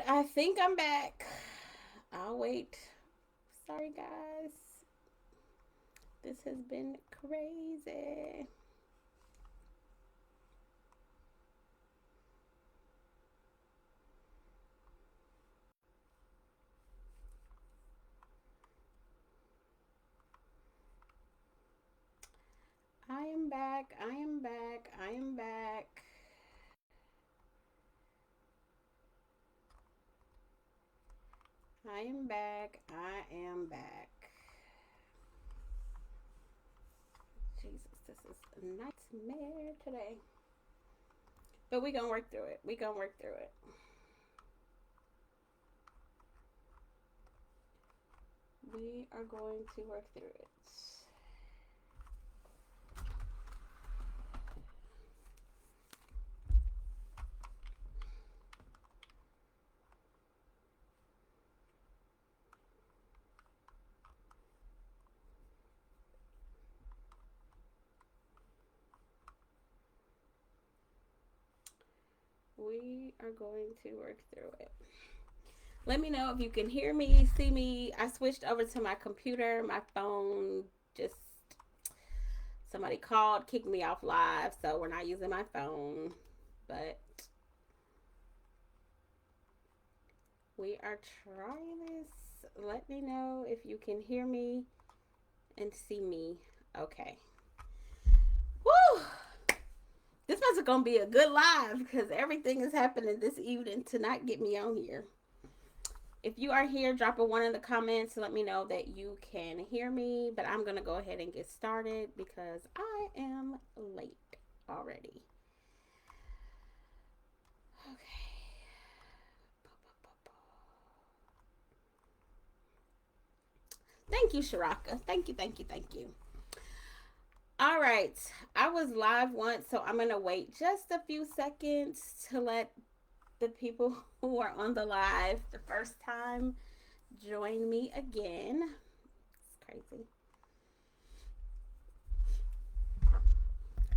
I think I'm back. I'll wait. Sorry, guys. This has been crazy. I am back. I am back. I am back. I am back. I am back. Jesus, this is a nightmare today. But we gonna work through it. We gonna work through it. We are going to work through it. We are going to work through it. Let me know if you can hear me, see me. I switched over to my computer. My phone just, somebody called, kicked me off live, so we're not using my phone. But we are trying this. Let me know if you can hear me and see me. Okay. Woo! This was gonna be a good live because everything is happening this evening to not get me on here. If you are here, drop a one in the comments to let me know that you can hear me. But I'm going to go ahead and get started because I am late already. Okay. Thank you, Sharaka. Thank you, thank you, thank you. All right. I was live once, so I'm going to wait just a few seconds to let the people who are on the live the first time join me again. It's crazy.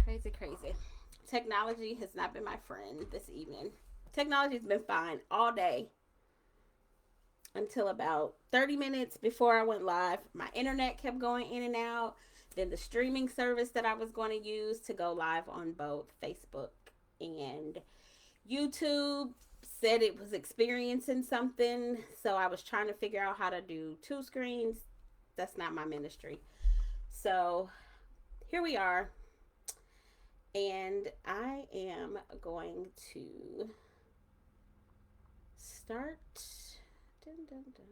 Crazy, crazy. Technology has not been my friend this evening. Technology's been fine all day until about 30 minutes before I went live. My internet kept going in and out. Then the streaming service that I was going to use to go live on both Facebook and YouTube said it was experiencing something. So I was trying to figure out how to do two screens. That's not my ministry. So here we are. And I am going to start. Dun, dun, dun.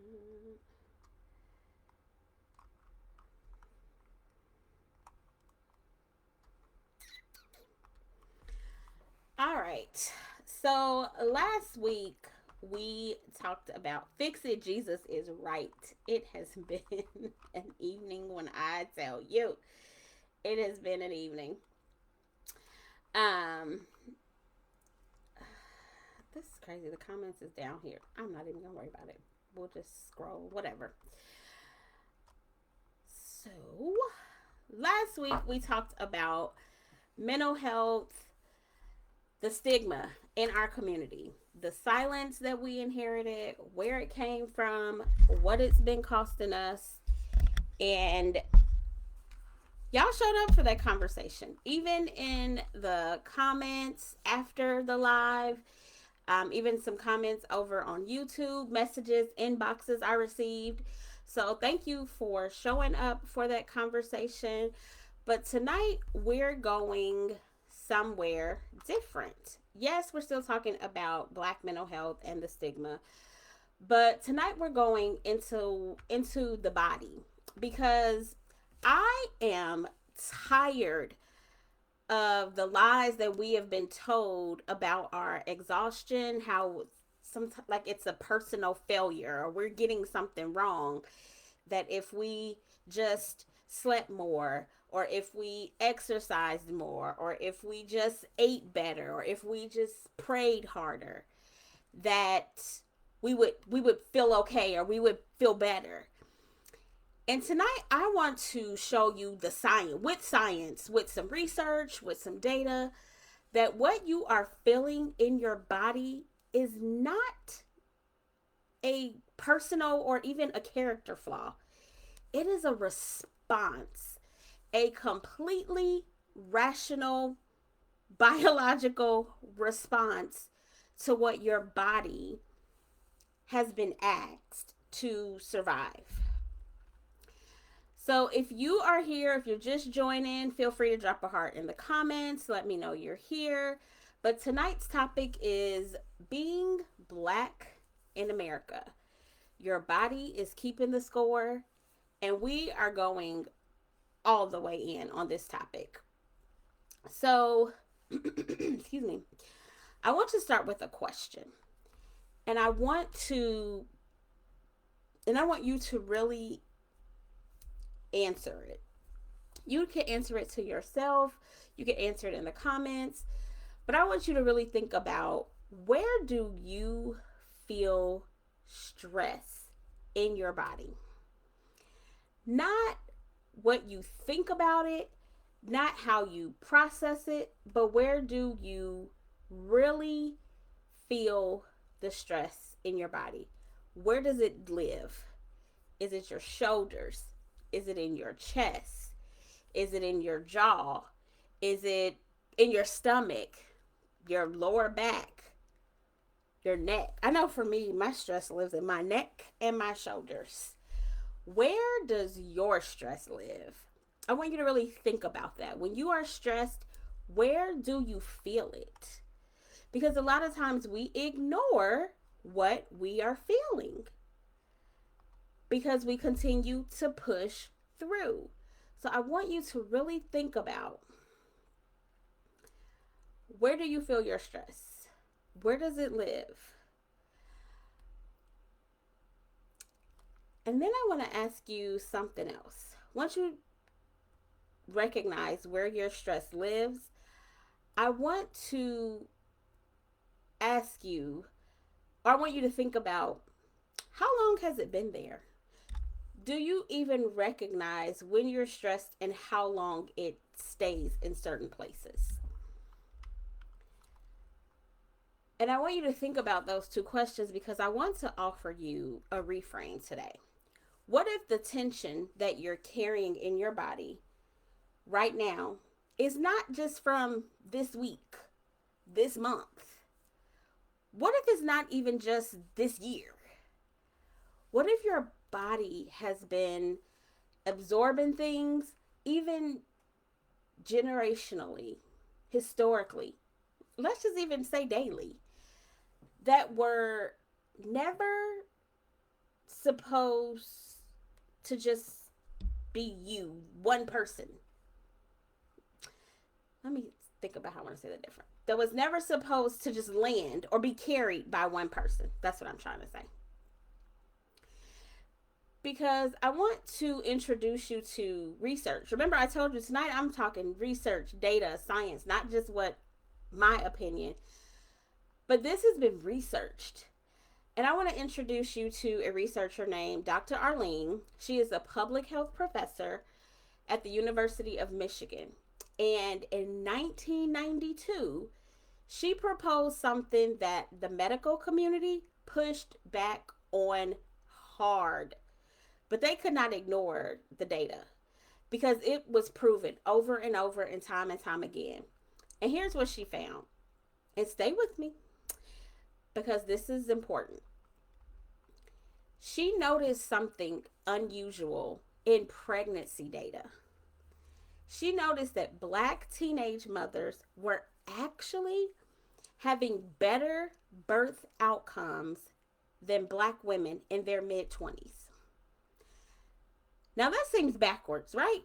All right. So last week we talked about Fix It, Jesus is Right. It has been an evening when I tell you. It has been an evening. Um, this is crazy. The comments is down here. I'm not even gonna worry about it. We'll just scroll, whatever. So, last week we talked about mental health, the stigma in our community, the silence that we inherited, where it came from, what it's been costing us, and y'all showed up for that conversation. Even in the comments after the live, even some comments over on YouTube, messages, inboxes I received. So thank you for showing up for that conversation. But tonight we're going somewhere different. Yes, we're still talking about Black mental health and the stigma, but tonight we're going into the body because I am tired of the lies that we have been told about our exhaustion, how some like it's a personal failure or we're getting something wrong, that if we just slept more or if we exercised more or if we just ate better or if we just prayed harder, that we would feel okay or we would feel better. And tonight I want to show you the science, with some research, with some data, that what you are feeling in your body is not a personal or even a character flaw. It is a response, a completely rational biological response to what your body has been asked to survive. So if you are here, if you're just joining, feel free to drop a heart in the comments. Let me know you're here. But tonight's topic is being Black in America. Your body is keeping the score, and we are going all the way in on this topic. So, excuse me. I want to start with a question. And I want you to really answer it. You can answer it to yourself. You can answer it in the comments. But I want you to really think about, where do you feel stress in your body? Not what you think about it, not how you process it, but where do you really feel the stress in your body? Where does it live? Is it your shoulders? Is it in your chest? Is it in your jaw? Is it in your stomach? Your lower back? Your neck? I know for me, my stress lives in my neck and my shoulders. Where does your stress live? I want you to really think about that. When you are stressed, where do you feel it? Because a lot of times we ignore what we are feeling because we continue to push through. So I want you to really think about, where do you feel your stress? Where does it live? And then I want to ask you something else. Once you recognize where your stress lives, I want to ask you, or I want you to think about, how long has it been there? Do you even recognize when you're stressed and how long it stays in certain places? And I want you to think about those two questions, because I want to offer you a reframe today. What if the tension that you're carrying in your body right now is not just from this week, this month? What if it's not even just this year? What if your body has been absorbing things, even generationally, historically, let's just even say daily, that were never supposed to just be you, one person? Let me think about how I want to say that different. That was never supposed to just land or be carried by one person. That's what I'm trying to say. Because I want to introduce you to research. Remember, I told you tonight I'm talking research, data, science, not just what my opinion, but this has been researched. And I want to introduce you to a researcher named Dr. Arline. She is a public health professor at the University of Michigan. And in 1992, she proposed something that the medical community pushed back on hard. But they could not ignore the data, because it was proven over and over and time again. And here's what she found. And stay with me, because this is important. She noticed something unusual in pregnancy data. She noticed that Black teenage mothers were actually having better birth outcomes than Black women in their mid-20s. Now that seems backwards, right?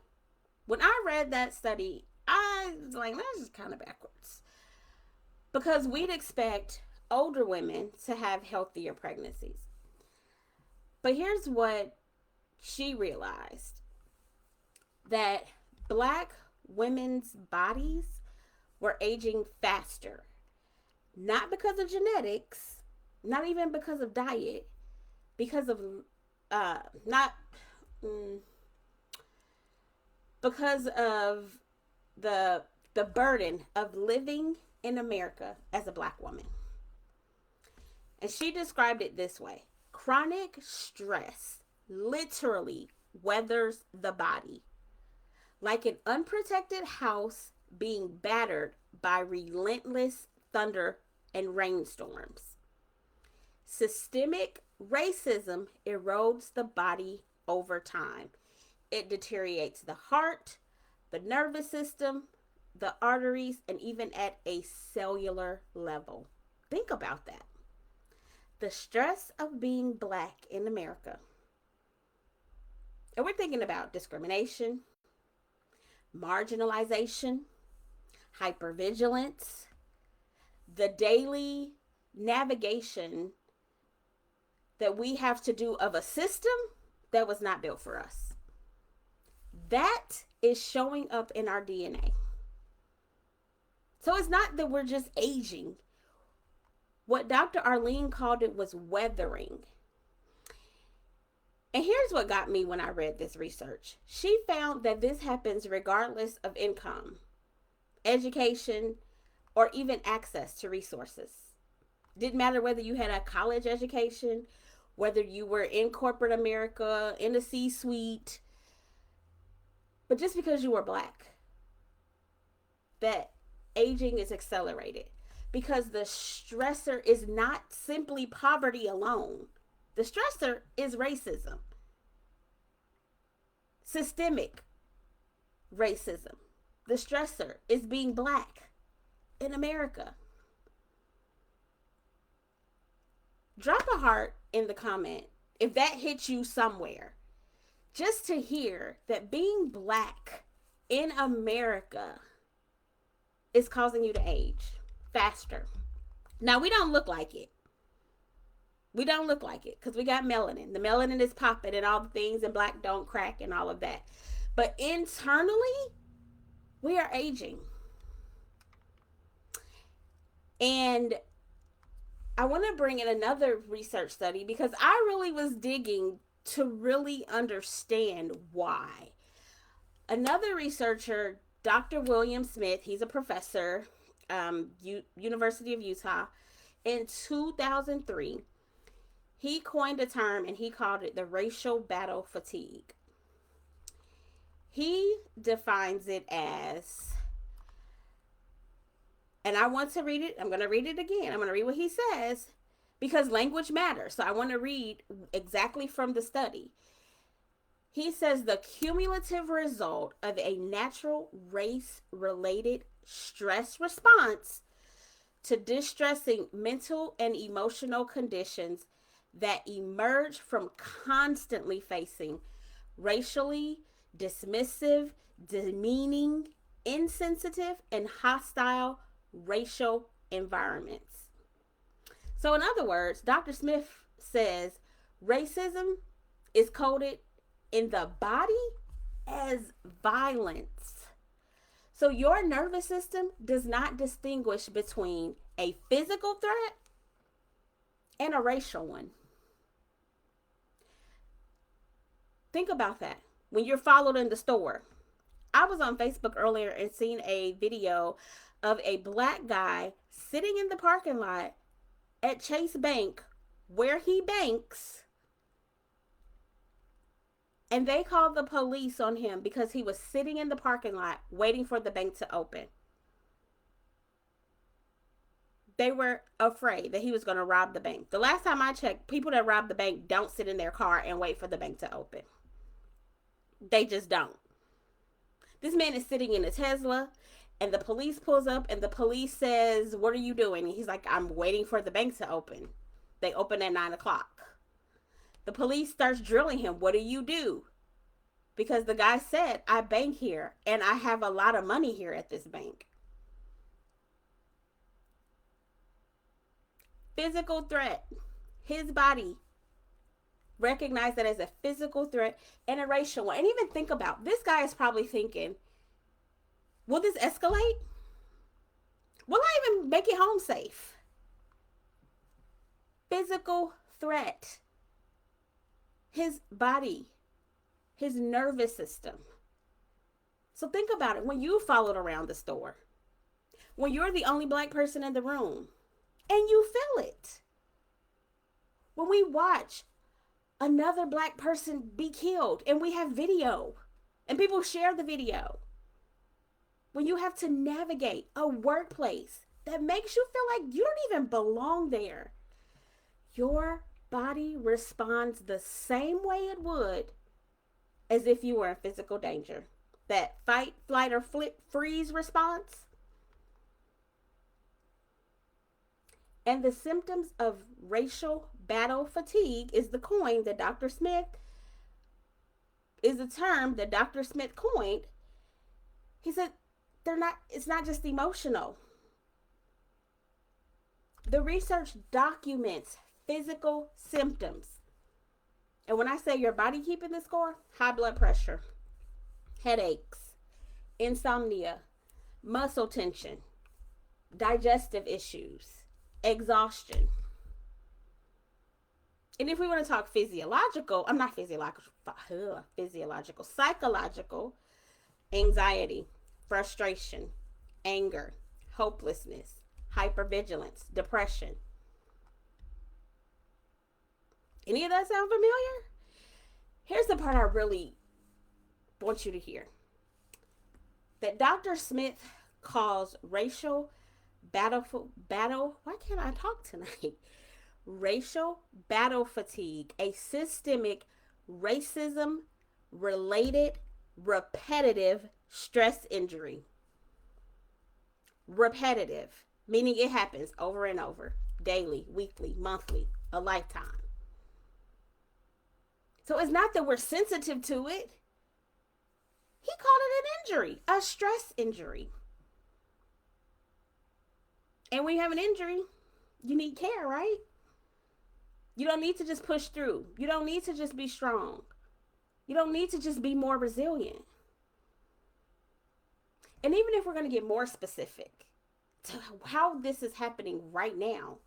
When I read that study, I was like, that's just kind of backwards. Because we'd expect older women to have healthier pregnancies. But here's what she realized. That Black women's bodies were aging faster. Not because of genetics, not even because of diet, because of because of the burden of living in America as a Black woman. And she described it this way, Chronic stress literally weathers the body like an unprotected house being battered by relentless thunder and rainstorms. Systemic racism erodes the body over time. It deteriorates the heart, the nervous system, the arteries, and even at a cellular level. Think about that. The stress of being black in America. And we're thinking about discrimination, marginalization, hypervigilance, the daily navigation that we have to do of a system that was not built for us. That is showing up in our DNA. So it's not that we're just aging. What Dr. Arline called it was weathering. And here's what got me when I read this research. She found that this happens regardless of income, education, or even access to resources. Didn't matter whether you had a college education, whether you were in corporate America, in the C-suite, but just because you were black, that aging is accelerated because the stressor is not simply poverty alone. The stressor is racism, systemic racism. The stressor is being black in America. Drop a heart in the comment if that hits you somewhere. Just to hear that being black in America is causing you to age faster. Now, we don't look like it. We don't look like it because we got melanin. The melanin is popping and all the things, and black don't crack and all of that. But internally, we are aging. And I want to bring in another research study because I really was digging to really understand why. Another researcher, Dr. William Smith, he's a professor, University of Utah, in 2003, he coined a term and he called it the racial battle fatigue. He defines it as, and I want to read it. I'm going to read it again. I'm going to read what he says because language matters. So I want to read exactly from the study. He says the cumulative result of a natural race-related stress response to distressing mental and emotional conditions that emerge from constantly facing racially dismissive, demeaning, insensitive, and hostile racial environments. So in other words, Dr. Smith says racism is coded in the body as violence. So your nervous system does not distinguish between a physical threat and a racial one. Think about that. When you're followed in the store. I was on Facebook earlier and seen a video of a black guy sitting in the parking lot at Chase Bank where he banks, and they called the police on him because he was sitting in the parking lot waiting for the bank to open. They were afraid that he was going to rob the bank. The last time I checked, people that rob the bank don't sit in their car and wait for the bank to open. They just don't. This man is sitting in a Tesla and the police pulls up and the police says, "What are you doing?" And he's like, "I'm waiting for the bank to open." They open at 9:00. The police starts drilling him. "What do you do?" Because the guy said, "I bank here and I have a lot of money here at this bank." Physical threat. His body recognized that as a physical threat and a racial one. And even think about, this guy is probably thinking, will this escalate? Will I even make it home safe? Physical threat. His body, his nervous system. So think about it. When you followed around the store, when you're the only black person in the room and you feel it, when when we watch another black person be killed and we have video and people share the video, when you have to navigate a workplace that makes you feel like you don't even belong there, your body responds the same way it would as if you were in physical danger. That fight, flight, or freeze response. And the symptoms of racial battle fatigue is the coin that Dr. Smith is a term that Dr. Smith coined. He said it's not just emotional. The research documents physical symptoms. And when I say your body keeping the score, high blood pressure, headaches, insomnia, muscle tension, digestive issues, exhaustion. And if we want to talk psychological, anxiety, frustration, anger, hopelessness, hypervigilance, depression. Any of that sound familiar? Here's the part I really want you to hear. That Dr. Smith calls racial why can't I talk tonight? Racial battle fatigue, a systemic racism related repetitive stress injury. Repetitive, meaning it happens over and over, daily, weekly, monthly, a lifetime. So it's not that we're sensitive to it. He called it an injury, a stress injury. And when you have an injury, you need care, right? You don't need to just push through. You don't need to just be strong. You don't need to just be more resilient. And even if we're going to get more specific to how this is happening right now,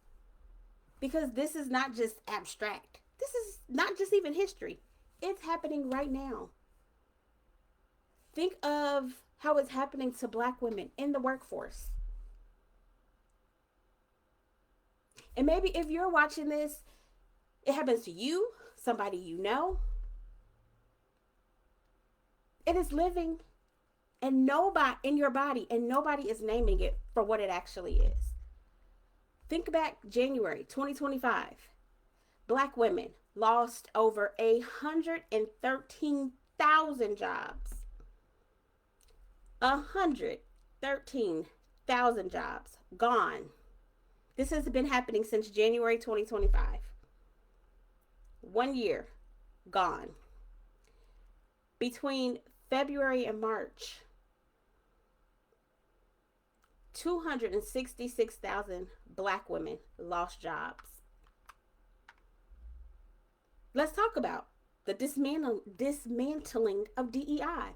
because this is not just abstract. This is not just even history. It's happening right now. Think of how it's happening to Black women in the workforce. And maybe if you're watching this, it happens to you, somebody you know. It is living and nobody in your body, and nobody is naming it for what it actually is. Think back January 2025. Black women lost over 113,000 jobs. 113,000 jobs gone. This has been happening since January 2025. 1 year gone. Between February and March, 266,000 Black women lost jobs. Let's talk about the dismantling of DEI.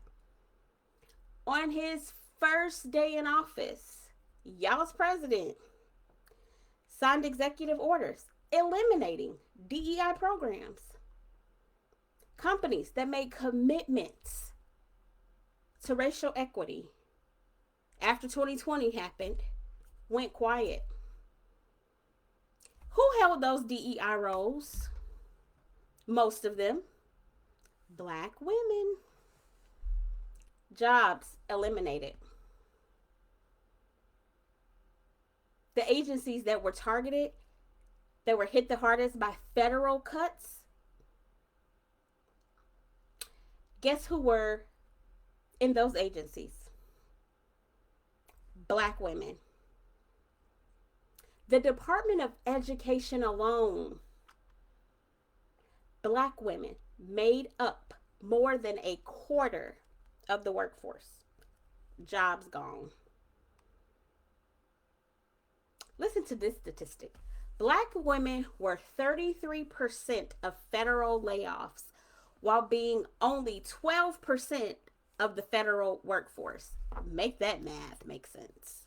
On his first day in office, y'all's president signed executive orders eliminating DEI programs. Companies that made commitments to racial equity after 2020 happened went quiet. Who held those DEI roles? Most of them, Black women. Jobs eliminated. The agencies that were targeted, that were hit the hardest by federal cuts, guess who were in those agencies? Black women. The Department of Education alone, Black women made up more than a quarter of the workforce. Jobs gone. Listen to this statistic. Black women were 33% of federal layoffs, while being only 12% of the federal workforce. Make that math make sense.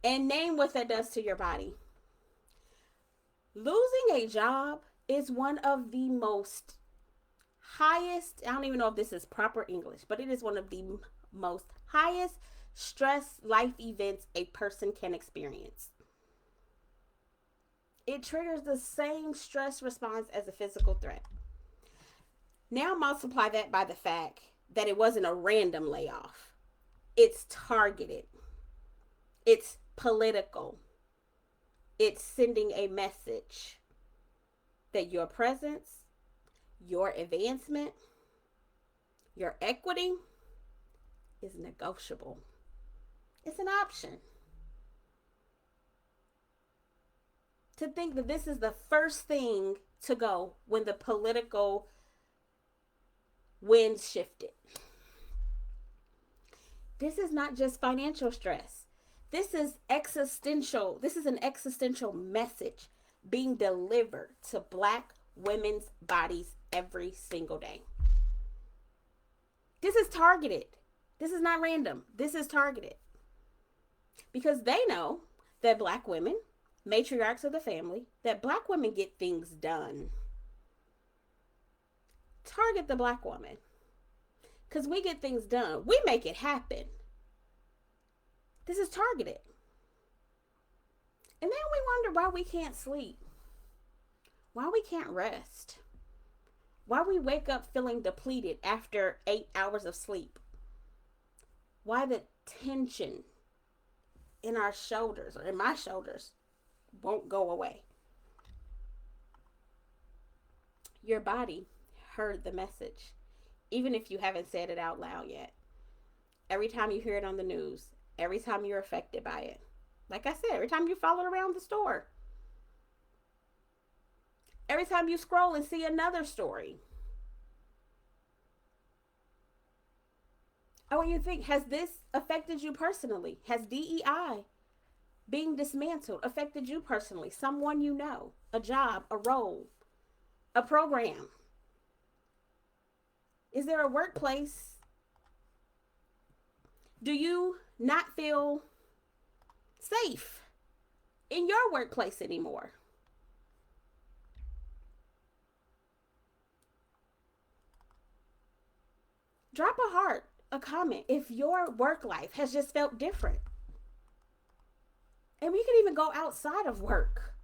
And name what that does to your body. Losing a job is one of the most highest, I don't even know if this is proper English, but it is one of the most highest stress life events a person can experience. It triggers the same stress response as a physical threat. Now multiply that by the fact that it wasn't a random layoff. It's targeted. It's political. It's sending a message that your presence, your advancement, your equity is negotiable. It's an option. To think that this is the first thing to go when the political winds shifted. This is not just financial stress. This is existential. This is an existential message being delivered to Black women's bodies every single day. This is targeted. This is not random. This is targeted. Because they know that Black women, matriarchs of the family, that Black women get things done. Target the Black woman. Because we get things done. We make it happen. This is targeted. And then we wonder why we can't sleep. Why we can't rest. Why we wake up feeling depleted after 8 hours of sleep. Why the tension in our shoulders, or in my shoulders, won't go away. Your body heard the message, even if you haven't said it out loud yet. Every time you hear it on the news, every time you're affected by it. Like I said, every time you follow it around the store. Every time you scroll and see another story. I want you to think, has this affected you personally? Has DEI being dismantled affected you personally? Someone you know, a job, a role, a program. Is there a workplace? Do you not feel safe in your workplace anymore? Drop a heart, a comment if your work life has just felt different. And we can even go outside of work.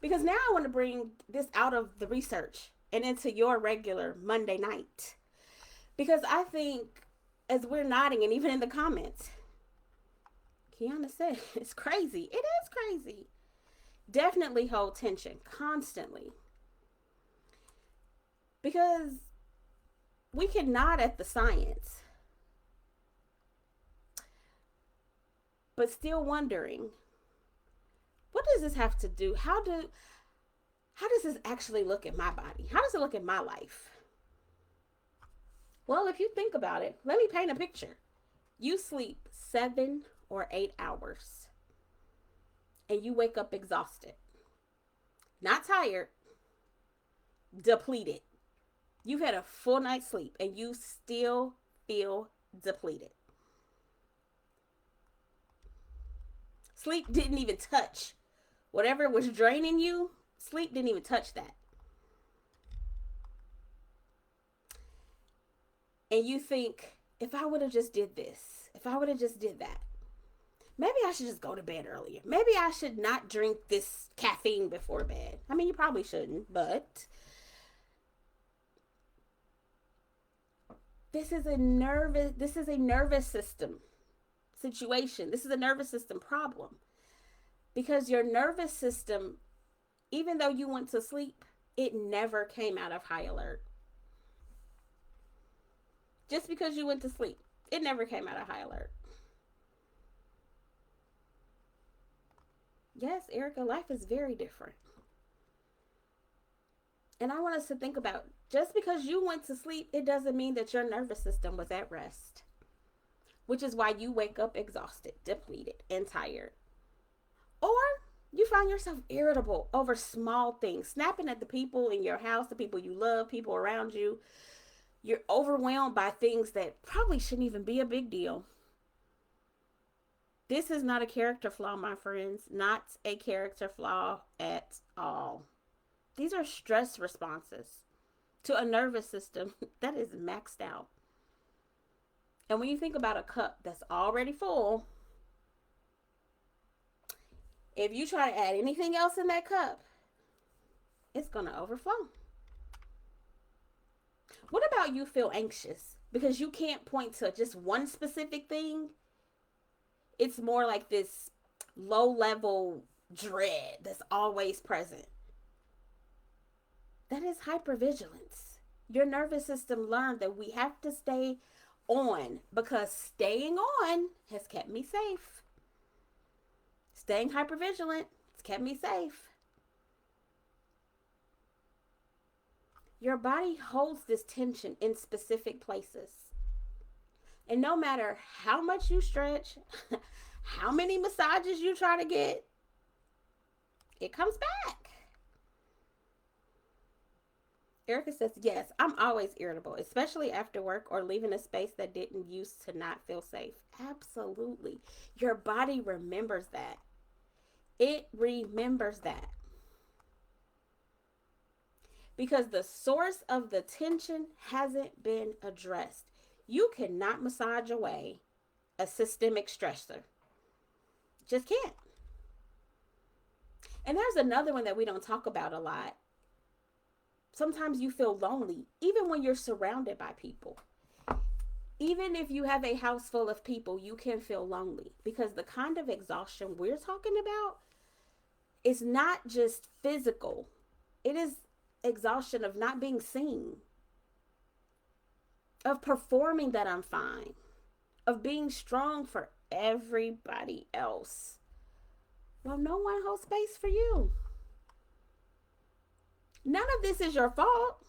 Because now I want to bring this out of the research and into your regular Monday night. Because I think, as we're nodding, and even in the comments, Kiana said, it's crazy. It is crazy. Definitely hold tension constantly. Because we can nod at the science, but still wondering, what does this have to do? How does this actually look at my body? How does it look at my life? Well, if you think about it, let me paint a picture. You sleep 7 or 8 hours and you wake up exhausted, not tired, depleted. You've had a full night's sleep and you still feel depleted. Sleep didn't even touch whatever was draining you. Sleep didn't even touch that. And you think, if I would have just did this, if I would have just did that, maybe I should just go to bed earlier. Maybe I should not drink this caffeine before bed. I mean, you probably shouldn't, but this is a nervous system situation. This is a nervous system problem. Because your nervous system, even though you went to sleep, it never came out of high alert. Just because you went to sleep, it never came out of high alert. Yes, Erica, life is very different. And I want us to think about, just because you went to sleep, it doesn't mean that your nervous system was at rest. Which is why you wake up exhausted, depleted, and tired. Or you find yourself irritable over small things, snapping at the people in your house, the people you love, people around you. You're overwhelmed by things that probably shouldn't even be a big deal. This is not a character flaw, my friends. Not a character flaw at all. These are stress responses to a nervous system that is maxed out. And when you think about a cup that's already full, If you try to add anything else in that cup, it's going to overflow. What about you feel anxious? Because you can't point to just one specific thing. It's more like this low level dread that's always present. That is hypervigilance. Your nervous system learned that we have to stay on because staying on has kept me safe. Staying hypervigilant has kept me safe. Your body holds this tension in specific places. And no matter how much you stretch, how many massages you try to get, it comes back. Erica says, yes, I'm always irritable, especially after work or leaving a space that didn't used to not feel safe. Absolutely. Your body remembers that. It remembers that. Because the source of the tension hasn't been addressed. You cannot massage away a systemic stressor. Just can't. And there's another one that we don't talk about a lot. Sometimes you feel lonely, even when you're surrounded by people. Even if you have a house full of people, you can feel lonely because the kind of exhaustion we're talking about is not just physical. It is exhaustion of not being seen, of performing that I'm fine, of being strong for everybody else. Well, no one holds space for you. None of this is your fault.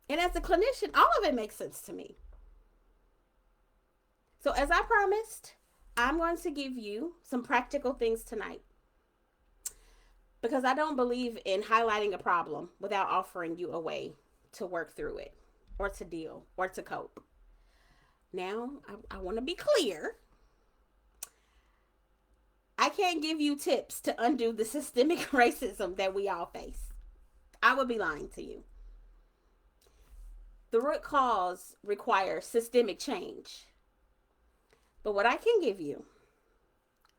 And as a clinician, all of it makes sense to me. So as I promised, I'm going to give you some practical things tonight. Because I don't believe in highlighting a problem without offering you a way to work through it or to deal or to cope. Now, I want to be clear. I can't give you tips to undo the systemic racism that we all face. I would be lying to you. The root cause requires systemic change. But what I can give you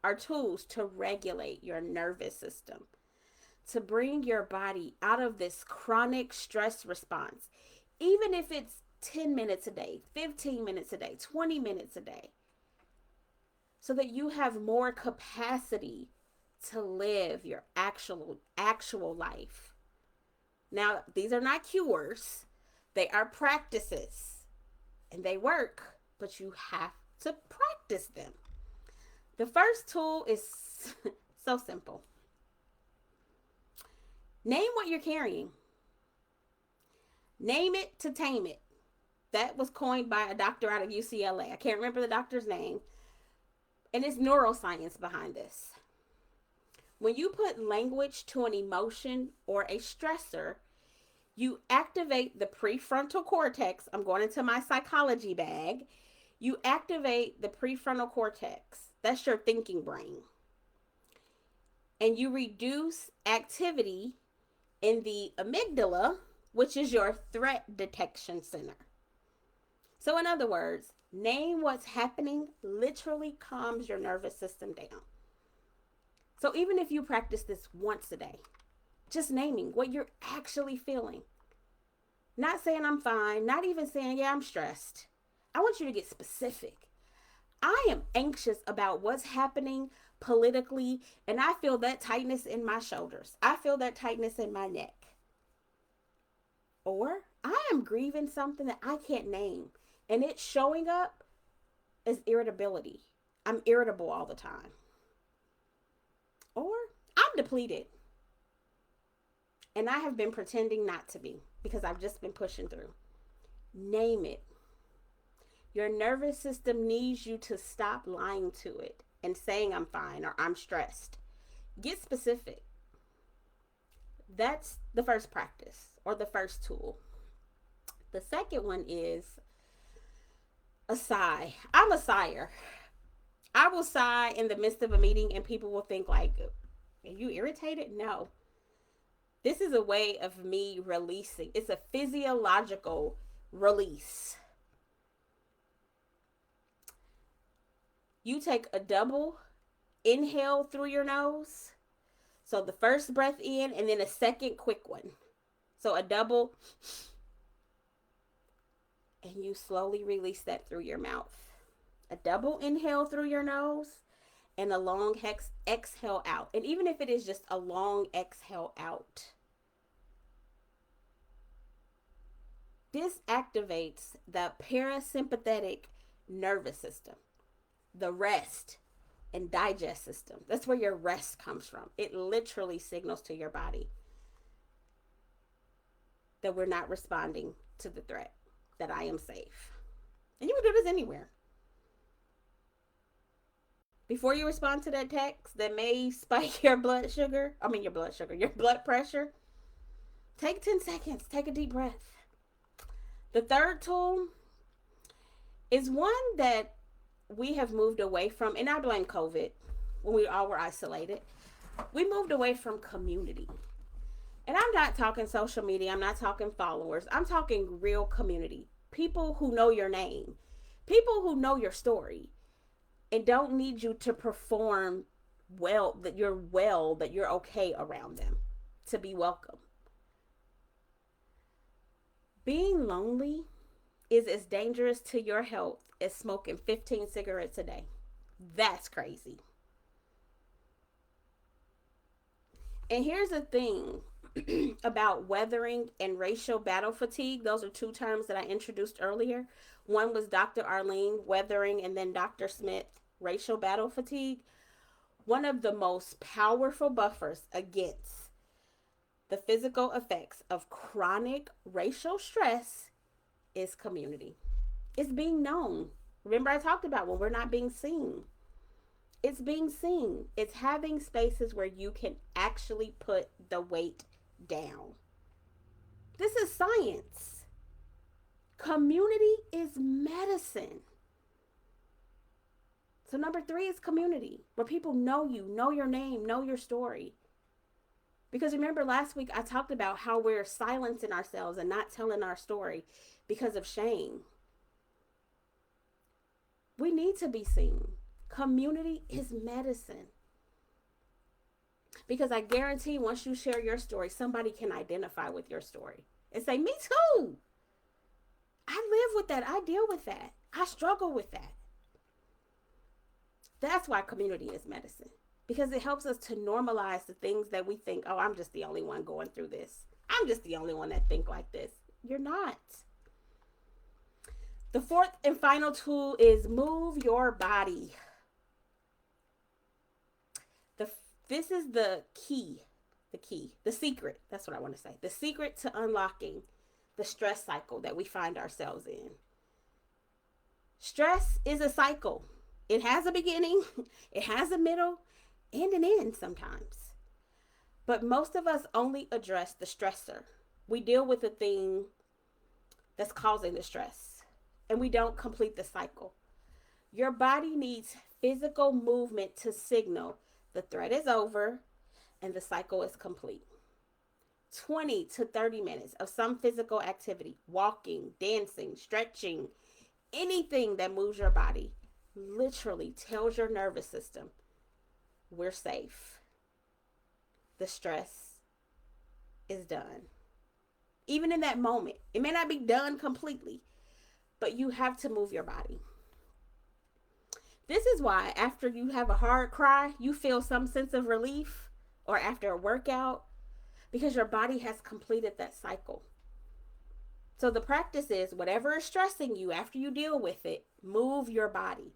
are tools to regulate your nervous system, to bring your body out of this chronic stress response, even if it's 10 minutes a day, 15 minutes a day, 20 minutes a day, so that you have more capacity to live your actual life. Now, these are not cures. They are practices, and they work, but you have to practice them. The first tool is so simple. Name what you're carrying. Name it to tame it. That was coined by a doctor out of UCLA. I can't remember the doctor's name. And it's neuroscience behind this. When you put language to an emotion or a stressor, you activate the prefrontal cortex. I'm going into my psychology bag. You activate the prefrontal cortex. That's your thinking brain. And you reduce activity in the amygdala, which is your threat detection center. So in other words, name what's happening literally calms your nervous system down. So even if you practice this once a day, just naming what you're actually feeling. Not saying I'm fine, not even saying, yeah, I'm stressed. I want you to get specific. I am anxious about what's happening politically, and I feel that tightness in my shoulders. I feel that tightness in my neck. Or I am grieving something that I can't name, and it's showing up as irritability. I'm irritable all the time. Or I'm depleted, and I have been pretending not to be because I've just been pushing through. Name it. Your nervous system needs you to stop lying to it and saying I'm fine or I'm stressed. Get specific. That's the first practice or the first tool. The second one is a sigh. I'm a sigher. I will sigh in the midst of a meeting and people will think like, are you irritated? No. This is a way of me releasing. It's a physiological release. You take a double inhale through your nose. So the first breath in and then a second quick one. So a double, and you slowly release that through your mouth. A double inhale through your nose and a long exhale out. And even if it is just a long exhale out, this activates the parasympathetic nervous system, the rest and digest system. That's where your rest comes from. It literally signals to your body that we're not responding to the threat, that I am safe. And you can do this anywhere. Before you respond to that text that may spike your blood pressure, take 10 seconds, take a deep breath. The third tool is one that we have moved away from, and I blame COVID when we all were isolated. We moved away from community. And I'm not talking social media, I'm not talking followers, I'm talking real community. People who know your name, people who know your story, and don't need you to perform that you're okay around them to be welcome. Being lonely is as dangerous to your health as smoking 15 cigarettes a day. That's crazy. And here's the thing about weathering and racial battle fatigue. Those are two terms that I introduced earlier. One was Dr. Arline, weathering, and then Dr. Smith, racial battle fatigue. One of the most powerful buffers against the physical effects of chronic racial stress is community. It's being known. Remember, I talked about when we're not being seen. It's being seen. It's having spaces where you can actually put the weight down. This is science. Community is medicine. So number 3 is community, where people know you, know your name, know your story. Because remember last week I talked about how we're silencing ourselves and not telling our story because of shame. We need to be seen. Community is medicine. Because I guarantee once you share your story, somebody can identify with your story and say, me too. I live with that. I deal with that. I struggle with that. That's why community is medicine. Because it helps us to normalize the things that we think, oh, I'm just the only one going through this. I'm just the only one that think like this. You're not. The fourth and final tool is move your body. This is the secret. That's what I want to say. The secret to unlocking the stress cycle that we find ourselves in. Stress is a cycle. It has a beginning, it has a middle, and an end sometimes. But most of us only address the stressor. We deal with the thing that's causing the stress, and we don't complete the cycle. Your body needs physical movement to signal the threat is over and the cycle is complete. 20 to 30 minutes of some physical activity, walking, dancing, stretching, anything that moves your body, literally tells your nervous system, we're safe. The stress is done. Even in that moment, it may not be done completely, but you have to move your body. This is why after you have a hard cry, you feel some sense of relief, or after a workout, because your body has completed that cycle. So the practice is whatever is stressing you after you deal with it, move your body.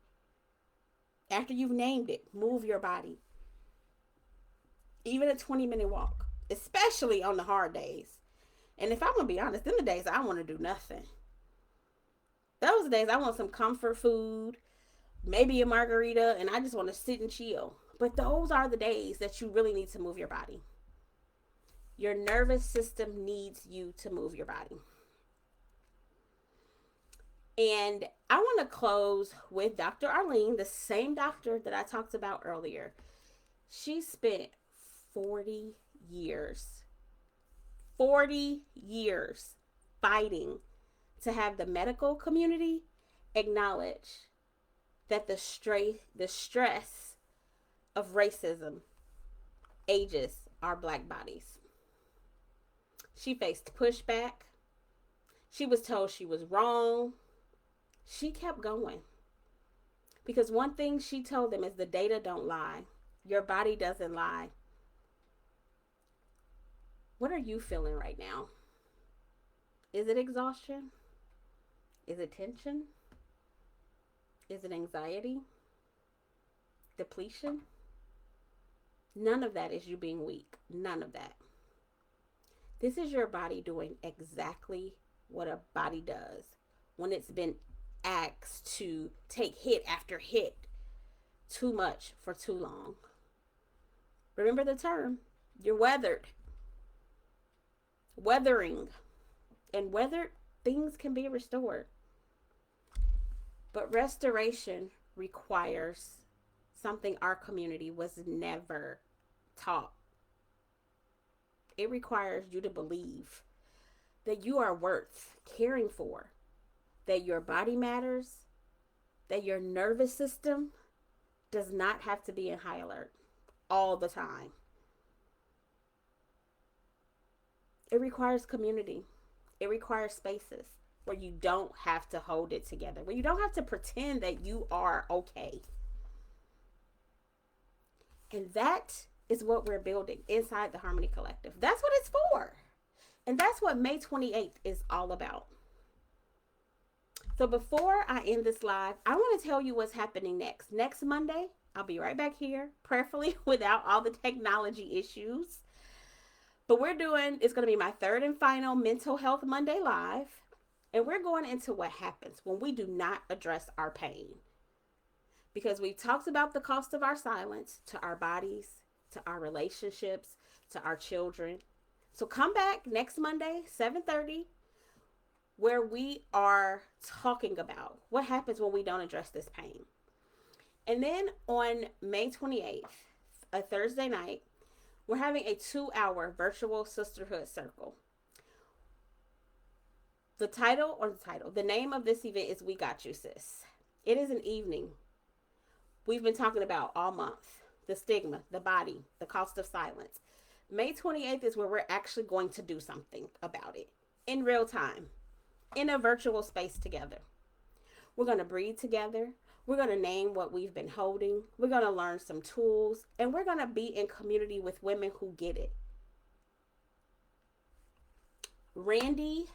After you've named it, move your body. Even a 20-minute walk, especially on the hard days. And if I'm going to be honest, in the days I want to do nothing. Those days I want some comfort food, maybe a margarita, and I just want to sit and chill. But those are the days that you really need to move your body. Your nervous system needs you to move your body. And I want to close with Dr. Arline, the same doctor that I talked about earlier. She spent 40 years fighting to have the medical community acknowledge that the stress of racism ages our Black bodies. She faced pushback. She was told she was wrong. She kept going. Because one thing she told them is the data don't lie. Your body doesn't lie. What are you feeling right now? Is it exhaustion? Is it tension? Is it anxiety? Depletion? None of that is you being weak. None of that. This is your body doing exactly what a body does when it's been asked to take hit after hit too much for too long. Remember the term, you're weathered. Weathering. And weathered things can be restored. But restoration requires something our community was never taught. It requires you to believe that you are worth caring for, that your body matters, that your nervous system does not have to be in high alert all the time. It requires community. It requires spaces where you don't have to hold it together, where you don't have to pretend that you are okay. And that is what we're building inside the Harmony Collective. That's what it's for. And that's what May 28th is all about. So before I end this live, I want to tell you what's happening next. Next Monday, I'll be right back here, prayerfully without all the technology issues. But it's going to be my third and final Mental Health Monday live. And we're going into what happens when we do not address our pain. Because we've talked about the cost of our silence to our bodies, to our relationships, to our children. So come back next Monday, 7:30, where we are talking about what happens when we don't address this pain. And then on May 28th, a Thursday night, we're having a 2-hour virtual sisterhood circle. The name of this event is We Got You, Sis. It is an evening we've been talking about all month. The stigma, the body, the cost of silence. May 28th is where we're actually going to do something about it in real time, in a virtual space together. We're going to breathe together. We're going to name what we've been holding. We're going to learn some tools, and we're going to be in community with women who get it. Randy,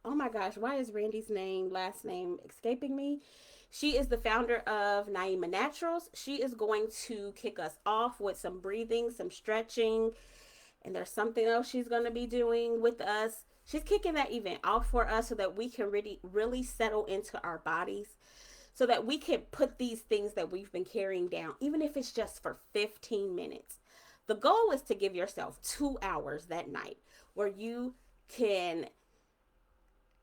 oh my gosh, why is Randy's last name escaping me? She is the founder of Naima Naturals. She is going to kick us off with some breathing, some stretching, and there's something else she's going to be doing with us. She's kicking that event off for us so that we can really settle into our bodies, so that we can put these things that we've been carrying down, even if it's just for 15 minutes. The goal is to give yourself 2 hours that night where you can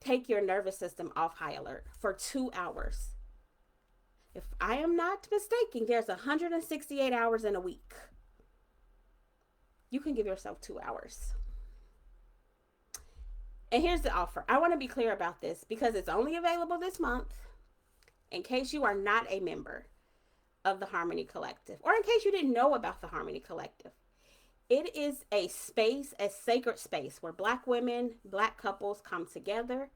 take your nervous system off high alert for 2 hours. If I am not mistaken, there's 168 hours in a week. You can give yourself 2 hours. And here's the offer. I want to be clear about this because it's only available this month. In case you are not a member of the Harmony Collective, or in case you didn't know about the Harmony Collective, it is a space, a sacred space where Black women, Black couples come together.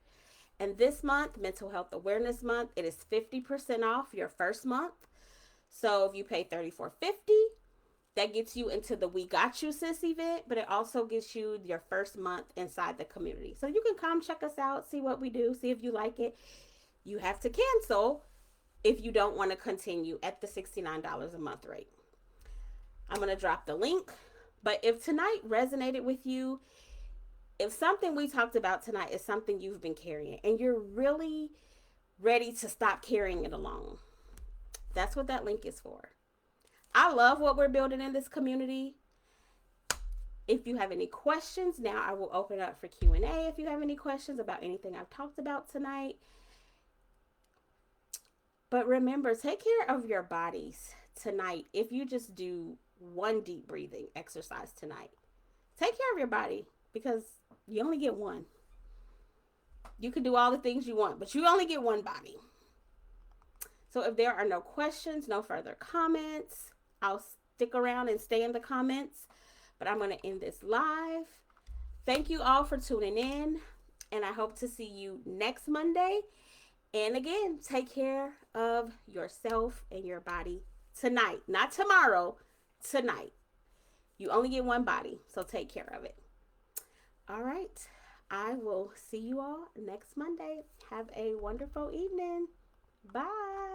And this month, Mental Health Awareness Month, it is 50% off your first month. So if you pay $34.50, that gets you into the We Got You, Sis event, but it also gets you your first month inside the community. So you can come check us out, see what we do, see if you like it. You have to cancel if you don't want to continue at the $69 a month rate. I'm going to drop the link. But if tonight resonated with you, if something we talked about tonight is something you've been carrying and you're really ready to stop carrying it alone, that's what that link is for. I love what we're building in this community. If you have any questions, now I will open up for Q&A if you have any questions about anything I've talked about tonight. But remember, take care of your bodies tonight. If you just do one deep breathing exercise tonight, take care of your body because you only get one. You can do all the things you want, but you only get one body. So if there are no questions, no further comments, I'll stick around and stay in the comments. But I'm going to end this live. Thank you all for tuning in, and I hope to see you next Monday. And again, take care of yourself and your body tonight, not tomorrow, tonight. You only get one body, so take care of it. All right. I will see you all next Monday. Have a wonderful evening. Bye.